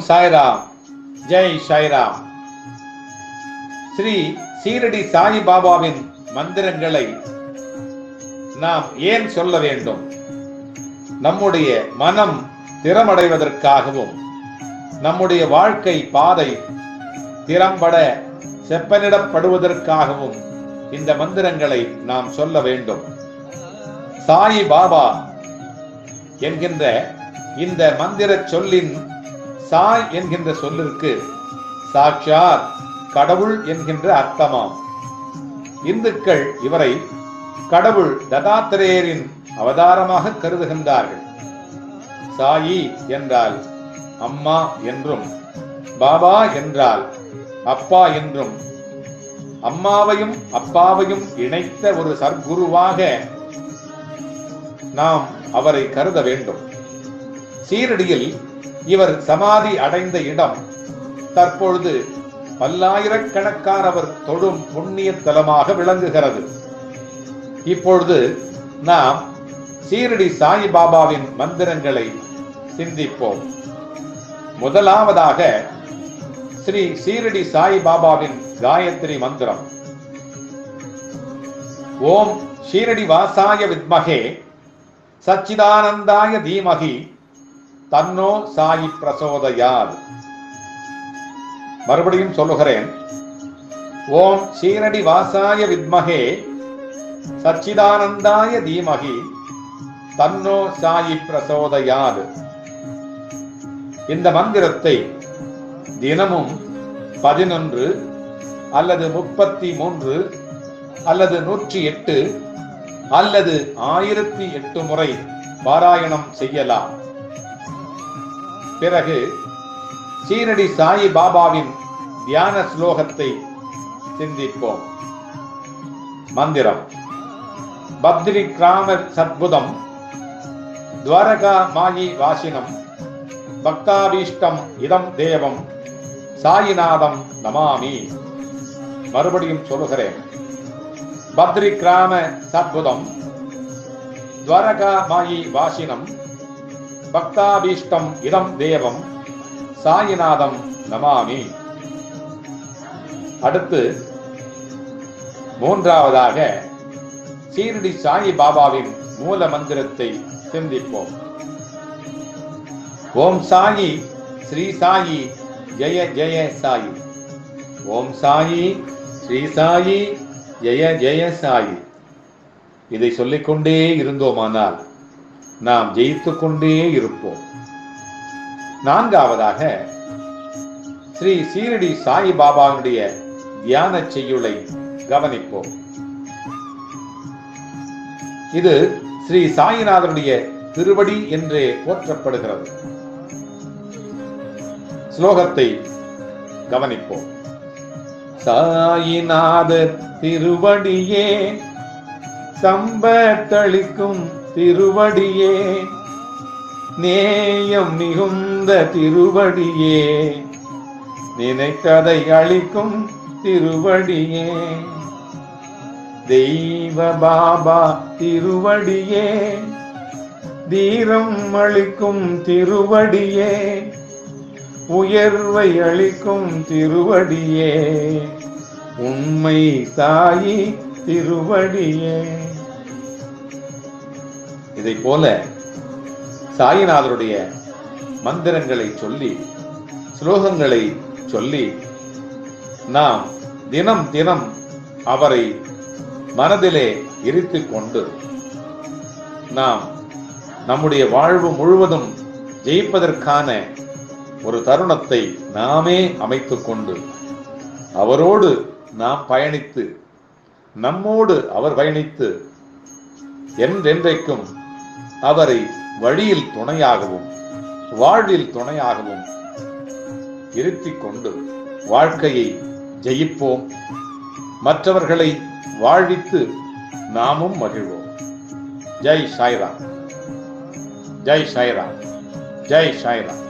சாய்ராம். ஜெய் சாய்ராம். ஸ்ரீ சீரடி சாய் பாபாவின் மந்திரங்களை நாம் ஏன் சொல்ல வேண்டும்? நம்முடைய மனம் திறமடைவதற்காகவும் நம்முடைய வாழ்க்கை பாதை திறம்பட செப்பனிடப்படுவதற்காகவும் இந்த மந்திரங்களை நாம் சொல்ல வேண்டும். சாய் பாபா என்கின்ற இந்த மந்திர சொல்லின் சாய் என்கின்ற சொல்லிற்கு சாட்சாத் கடவுள் என்கின்ற அர்த்தமாம். இந்துக்கள் இவரை கடவுள் தத்தாத்திரேயரின் அவதாரமாக கருதுகின்றார்கள். சாயி என்றால் அம்மா என்றும், பாபா என்றால் அப்பா என்றும், அம்மாவையும் அப்பாவையும் இணைத்த ஒரு சர்க்குருவாக நாம் அவரை கருத வேண்டும். சீரடியில் இவர் சமாதி அடைந்த இடம் தற்பொழுது பல்லாயிரக்கணக்கானவர் தொடும் புண்ணிய தலமாக விளங்குகிறது. இப்பொழுது நாம் சீரடி சாய் பாபாவின் மந்திரங்களை சிந்திப்போம். முதலாவதாக ஸ்ரீ சீரடி சாய் பாபாவின் காயத்ரி மந்திரம். ஓம் ஷீரடி வாசாய வித்மகே சச்சிதானந்தாய தீமகி தன்னோ சாயி பிரசோதயாத். மறுபடியும் சொல்லுகிறேன். ஓம் ஷீரடி வாசாய வித்மகே சச்சிதானந்தாய தீமகி தன்னோ சாயி பிரசோதயாத். இந்த மந்திரத்தை தினமும் 11 அல்லது 33 அல்லது 108 அல்லது 1008 முறை பாராயணம் செய்யலாம். பிறகு சீரடி சாய் பாபாவின் தியான ஸ்லோகத்தை சிந்திப்போம். மந்திரம். பத்ரி கிராம சத்புதம் துவாரகா மாயி வாசினம் பக்தாபீஷ்டம் இதம் தேவம் சாயிநாதம் நமாமி. மறுபடியும் சொல்லுகிறேன். பத்ரி கிராம சத்புதம் துவாரகா மாயி வாசினம் பக்தாபீஷ்டம் இதம் தேவம் சாயிநாதம் நமாமி. அடுத்து மூன்றாவதாக சீரடி சாய் பாபாவின் மூல மந்திரத்தை சிந்திப்போம். ஓம் சாயி ஸ்ரீ சாயி ஜெய ஜெய சாயி. ஓம் சாயி ஸ்ரீ சாயி ஜெய ஜெய சாயி. இதை சொல்லிக்கொண்டே இருந்தோமானால் நாம் ஜெயித்துக் கொண்டே இருப்போம். நான்காவதாக ஸ்ரீ சீரடி சாய் பாபாவுடைய தியான செய்யுளை கவனிப்போம். இது ஸ்ரீ சாயிநாதனுடைய திருவடி என்றே போற்றப்படுகிறது. ஸ்லோகத்தை கவனிப்போம். சாயிநாத திருவடியே சம்பத்தளிக்கும் திருவடியே நேயம் மிகுந்த திருவடியே நினைத்ததை அளிக்கும் திருவடியே தெய்வ பாபா திருவடியே தீரம் அளிக்கும் திருவடியே உயர்வை அளிக்கும் திருவடியே உண்மை சாயி திருவடியே. இதை போல சாயிநாதருடைய மந்திரங்களை சொல்லி ஸ்லோகங்களை சொல்லி நாம் தினம் தினம் அவரை மனதிலே இருத்திக் கொண்டு நாம் நம்முடைய வாழ்வு முழுவதும் ஜெயிப்பதற்கான ஒரு தருணத்தை நாமே அமைத்துக் கொண்டு அவரோடு நாம் பயணித்து நம்மோடு அவர் பயணித்து என்றென்றைக்கும் அவரை வழியில் துணையாகவும் வாழ்வில் துணையாகவும் இருத்திக் கொண்டு வாழ்க்கையை ஜெயிப்போம். மற்றவர்களை வாழ்வித்து நாமும் மகிழ்வோம். ஜெய் சாய்ராம். ஜெய் சாய்ராம். ஜெய் சாய்ராம்.